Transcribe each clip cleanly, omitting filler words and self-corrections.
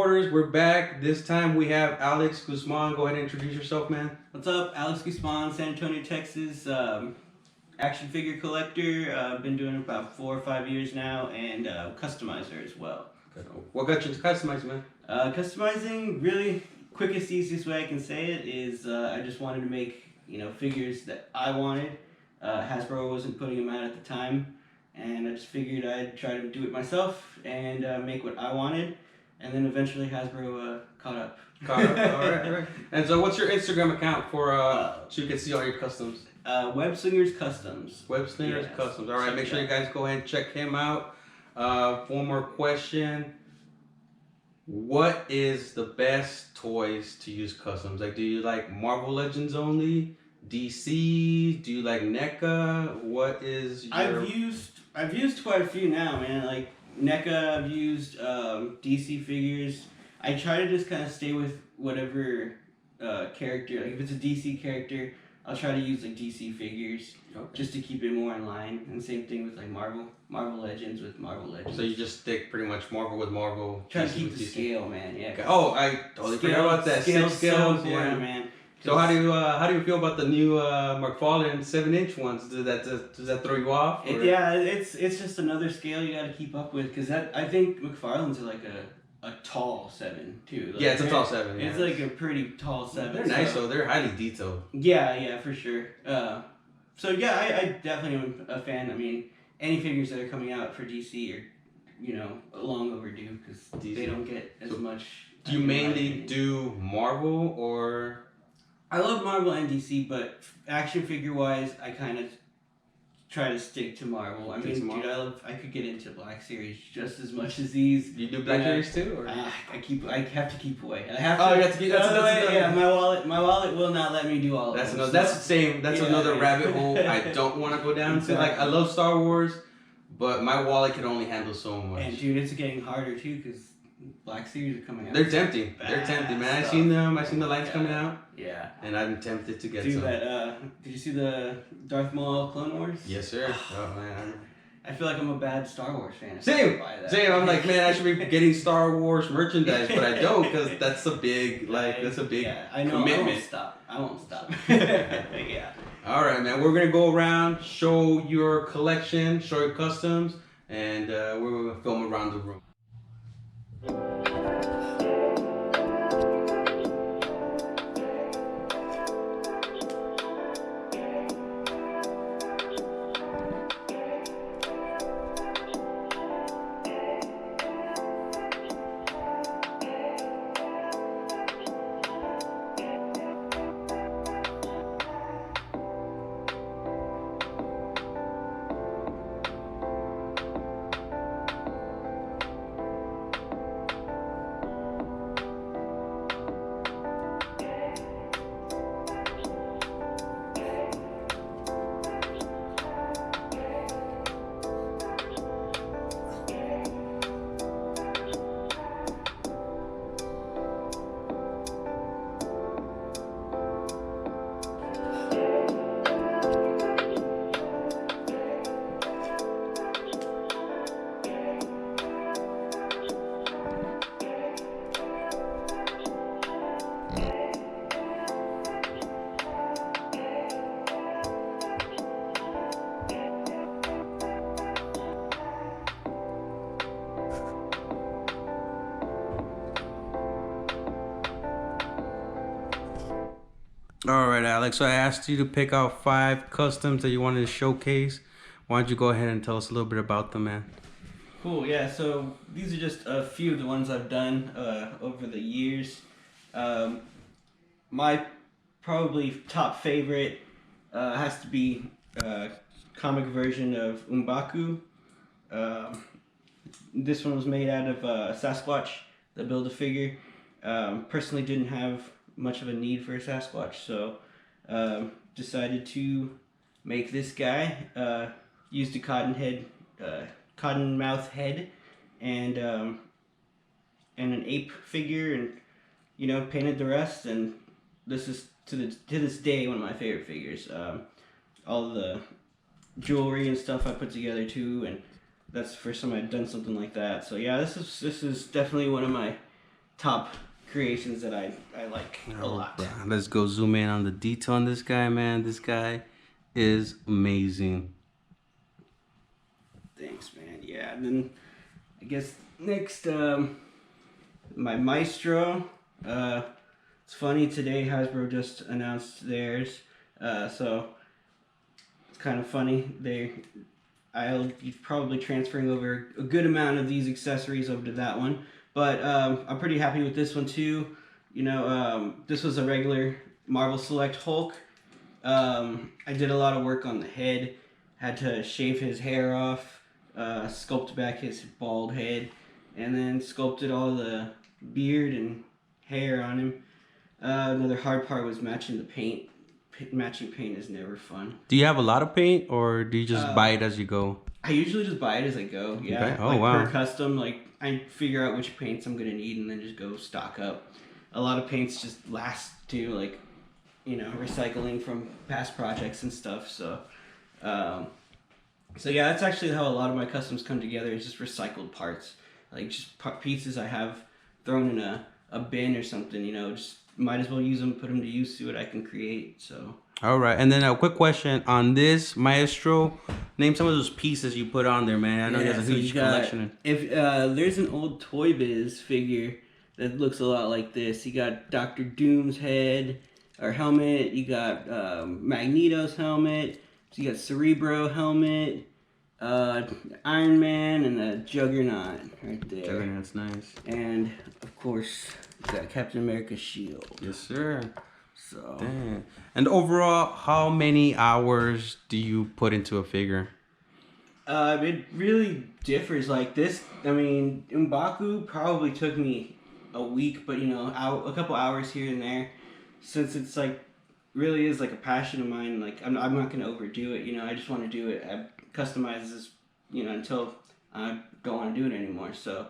supporters. We're back. This time we have Alex Guzman. Go ahead and introduce yourself, man. What's up? Alex Guzman, San Antonio, Texas. Action figure collector. I've been doing it about 4 or 5 years now, and customizer as well. What got you to customize, man? Customizing, really quickest, easiest way I can say it is I just wanted to make figures that I wanted. Hasbro wasn't putting them out at the time, and I just figured I'd try to do it myself and make what I wanted, and then eventually Hasbro caught up. All right. And so, what's your Instagram account for so you can see all your customs? Webslingercustoms. Webslingercustoms. All right, make sure you guys go ahead and check him out. One more question. What is the best toys to use customs? Like, do you like Marvel Legends only? DC? Do you like NECA? What is your... I've used quite a few now, man. Like NECA, I've used DC figures. I try to just kind of stay with whatever character. Like if it's a DC character, I'll try to use like DC figures just to keep it more in line. And same thing with like Marvel Legends with Marvel Legends. So you just stick pretty much Marvel with Marvel. Try to keep the scale, man. Yeah. Oh, I totally forgot about that. Scale's Scales, so important, man. So how do you feel about the new McFarlane 7-inch ones? Does that throw you off? Yeah, it's just another scale you got to keep up with, because I think McFarlane's are like a tall 7 too. Like, yeah, it's a tall 7. It's like a pretty tall 7. They're nice though. They're highly detailed. Yeah, for sure. So yeah, I definitely am a fan. I mean, any figures that are coming out for DC are long overdue because they don't get as much. Do you mainly do Marvel or? I love Marvel and DC, but action figure wise, I kind of try to stick to Marvel. I mean, dude, I could get into Black Series just as much as these. You do Black Series too, or? I have to keep away. I have to. Oh, you have to keep. Yeah, my wallet will not let me do all of that. That's the same. That's another rabbit hole I don't want to go down to. Like I love Star Wars, but my wallet can only handle so much. And dude, it's getting harder too because Black Series are coming out. They're tempting. They're tempting, man. I seen them. I seen the lights coming out. Yeah. And I'm tempted to get some. That, did you see the Darth Maul Clone Wars? Yes, sir. Oh man. I feel like I'm a bad Star Wars fan. Same. I'm like, man, I should be getting Star Wars merchandise, but I don't because that's a big, I know. commitment. I won't stop. Yeah. All right, man. We're gonna go around, show your collection, show your customs, and we're gonna film around the room. All right, Alex. So I asked you to pick out 5 customs that you wanted to showcase. Why don't you go ahead and tell us a little bit about them, man? Cool. Yeah. So these are just a few of the ones I've done over the years. My probably top favorite has to be comic version of M'Baku. This one was made out of Sasquatch, the Build-A-Figure. Personally didn't have much of a need for a Sasquatch, so decided to make this guy. Used a cotton mouth head, and an ape figure, and painted the rest. And this is to this day one of my favorite figures. All the jewelry and stuff I put together too, and that's the first time I'd done something like that. So yeah, this is definitely one of my top creations that I like a lot. Yeah, let's go zoom in on the detail on this guy, man. This guy is amazing. Thanks, man. Yeah, and then I guess next, my Maestro. It's funny, today Hasbro just announced theirs, so it's kind of funny. I'll be probably transferring over a good amount of these accessories over to that one, but I'm pretty happy with this one too. You know, this was a regular Marvel Select Hulk. I did a lot of work on the head, had to shave his hair off, sculpt back his bald head, and then sculpted all the beard and hair on him. Another hard part was matching the paint. Matching paint is never fun. Do you have a lot of paint, or do you just buy it as you go? I usually just buy it as I go. Yeah. Okay. Oh, like wow. Per custom, like I figure out which paints I'm gonna need and then just go stock up. A lot of paints just last too, like, you know, recycling from past projects and stuff. So yeah, that's actually how a lot of my customs come together. Is just recycled parts, like just pieces I have thrown in a bin or something. You know, just might as well use them, put them to use, see what I can create. So. All right, and then a quick question on this Maestro. Name some of those pieces you put on there, man. I know you have a huge collection. If there's an old Toy Biz figure that looks a lot like this. You got Dr. Doom's head or helmet. You got Magneto's helmet. So you got Cerebro helmet, Iron Man, and the Juggernaut right there. Juggernaut's nice. And of course, you got Captain America's shield. Yes, sir. So. Damn. And overall, how many hours do you put into a figure? It really differs. Like this, I mean, M'Baku probably took me a week, but you know, a couple hours here and there. Since it's like, really is like a passion of mine. Like I'm not gonna overdo it. You know, I just want to do it. I customize this, you know, until I don't want to do it anymore. So,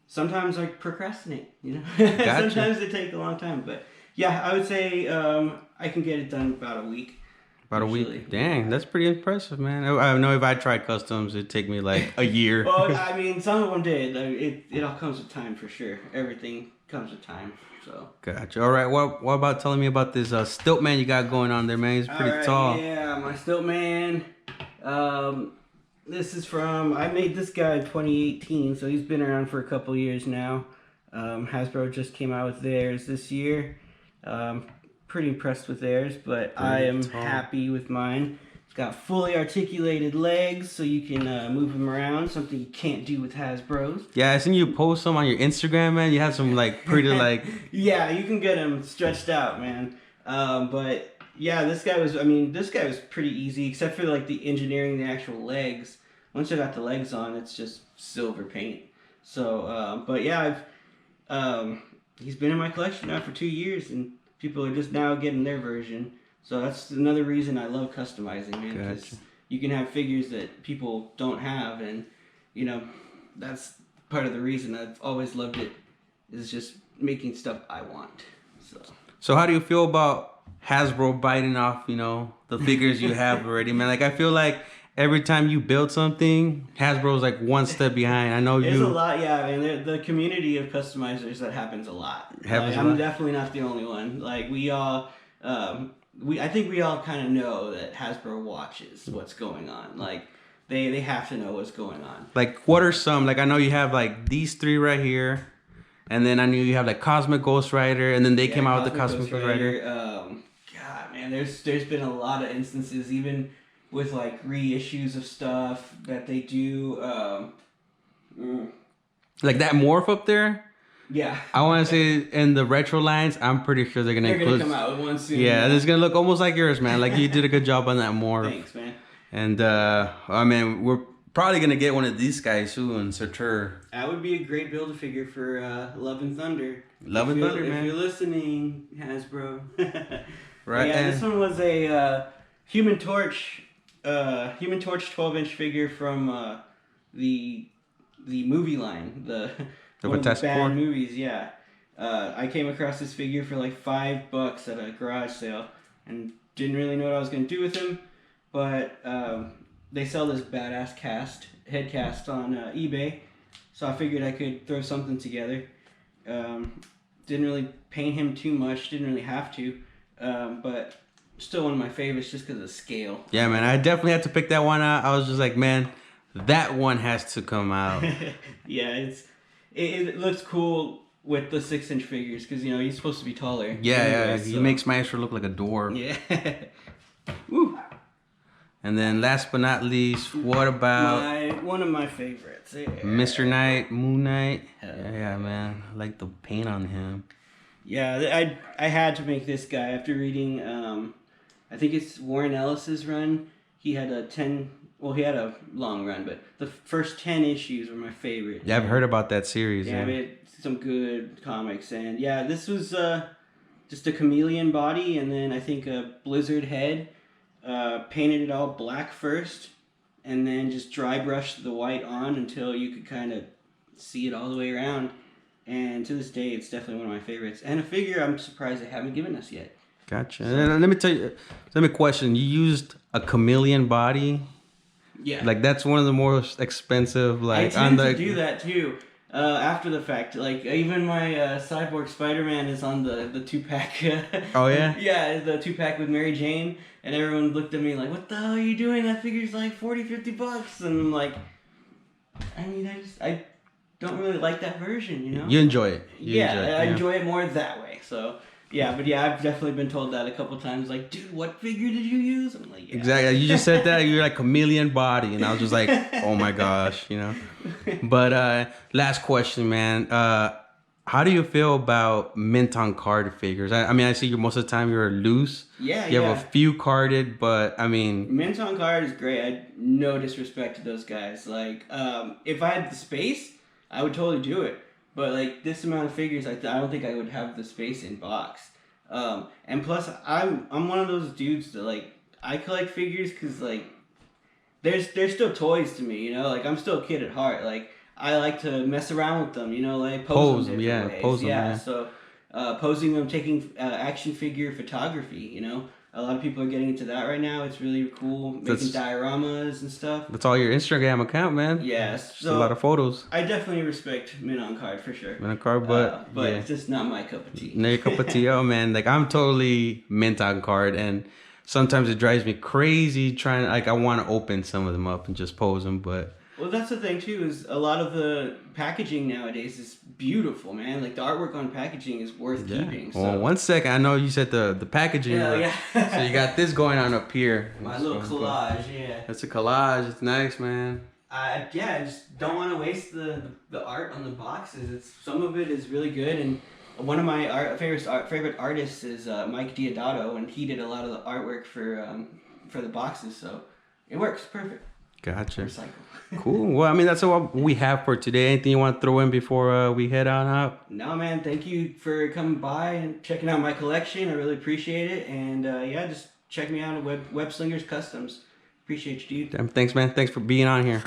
sometimes I procrastinate. You know, Gotcha. Sometimes it takes a long time, but yeah, I would say I can get it done about a week. About a week? Dang, that's pretty impressive, man. I know if I tried customs, it'd take me like a year. Well, I mean, some of them did. It all comes with time for sure. Everything comes with time. So. Gotcha. All right. What about telling me about this stilt man you got going on there, man? He's pretty tall. Yeah, my stilt man. This is I made this guy in 2018, so he's been around for a couple years now. Hasbro just came out with theirs this year. Pretty impressed with theirs, but I am happy with mine. It's got fully articulated legs, so you can move them around, something you can't do with Hasbro's. Yeah, I seen you post some on your Instagram, man. You have some like pretty like... Yeah, you can get them stretched out, man. But yeah, this guy was pretty easy, except for like the engineering, the actual legs. Once I got the legs on, it's just silver paint. So, but yeah, he's been in my collection now for 2 years, and people are just now getting their version. So that's another reason I love customizing, man. Because you can have figures that people don't have, and you know, that's part of the reason I've always loved it. Is just making stuff I want. So how do you feel about Hasbro biting off, you know, the figures you have already, man? Like I feel like every time you build something, Hasbro's like one step behind. I know There's a lot, yeah. I mean, the community of customizers, that happens a lot. I'm definitely not the only one. Like we all, I think we all kind of know that Hasbro watches what's going on. Like they have to know what's going on. Like what are some? Like I know you have like these three right here, and then I knew you have like Cosmic Ghost Rider, and then they came out with the Cosmic Ghost Rider. God, man, there's been a lot of instances, even with like reissues of stuff that they do. Like that morph up there. Yeah. I want to say in the retro lines, I'm pretty sure they're gonna come out with one soon. Yeah, it's gonna look almost like yours, man. Like you did a good job on that morph. Thanks, man. And I mean, we're probably gonna get one of these guys soon, Surtur. That would be a great build-a-figure for Love and Thunder. Love and Thunder, man. If you're listening, Hasbro. Right. Yeah, this one was a Human Torch 12-inch figure from the movie line, the bad movies. Yeah, I came across this figure for like $5 at a garage sale, and didn't really know what I was gonna do with him, but they sell this badass head cast on eBay, so I figured I could throw something together. Didn't really paint him too much. Didn't really have to. But still one of my favorites just because of scale. Yeah, man. I definitely had to pick that one out. I was just like, man, that one has to come out. Yeah, it looks cool with the 6-inch figures because he's supposed to be taller. Yeah, anyway, He makes Maestro look like a dwarf. Yeah. Woo. And then last but not least, what about One of my favorites. Yeah. Mr. Knight, Moon Knight? Yeah, man. I like the paint on him. Yeah, I had to make this guy after reading, I think it's Warren Ellis's run. He had he had a long run, but the first 10 issues were my favorite. Yeah, I've heard about that series. Yeah, I made some good comics. And yeah, this was just a chameleon body and then I think a blizzard head. Painted it all black first and then just dry brushed the white on until you could kind of see it all the way around. And to this day, it's definitely one of my favorites. And a figure I'm surprised they haven't given us yet. Gotcha. And let me question. You used a chameleon body? Yeah. Like, that's one of the most expensive, like, I tend to do that, too, after the fact. Like, even my Cyborg Spider-Man is on the 2-pack. Oh, yeah? Yeah, the 2-pack with Mary Jane. And everyone looked at me like, what the hell are you doing? That figure's like $40-50. And I'm like, I mean, I don't really like that version, You enjoy it. I enjoy it more that way. So, yeah, but yeah, I've definitely been told that a couple times. Like, dude, what figure did you use? I'm like, yeah. Exactly. You just said that. You're like chameleon body. And I was just like, oh, my gosh, But last question, man. How do you feel about mint on card figures? I mean, I see you most of the time you're loose. Yeah, You have a few carded, but I mean... Mint on card is great. No disrespect to those guys. Like, if I had the space, I would totally do it. But, like, this amount of figures, I don't think I would have the space in box. And plus, I'm one of those dudes that, like, I collect figures because, like, they're still toys to me, Like, I'm still a kid at heart. Like, I like to mess around with them, like pose them different ways. Pose them, yeah. So posing them, taking action figure photography, A lot of people are getting into that right now. It's really cool, making dioramas and stuff. That's all your Instagram account, man. Yes. So, a lot of photos. I definitely respect mint on card for sure. Mint on card, but it's just not my cup of tea. Not your cup of tea, oh man. Like, I'm totally mint on card, and sometimes it drives me crazy trying. Like, I want to open some of them up and just pose them, but. Well, that's the thing too. Is a lot of the packaging nowadays is beautiful, man. Like the artwork on packaging is worth keeping. So. Well, 1 second. I know you said the packaging. Yeah. So you got this going on up here. My little collage, yeah. It's a collage. It's nice, man. I just don't want to waste the art on the boxes. Some of it is really good, and one of my favorite artists is Mike Diodato, and he did a lot of the artwork for the boxes. So it works perfect. Gotcha. Recycle. Cool. Well, I mean, that's what we have for today. Anything you want to throw in before we head on out? No, man. Thank you for coming by and checking out my collection. I really appreciate it. And just check me out at Webslingercustoms. Appreciate you, dude. Thanks, man. Thanks for being on here.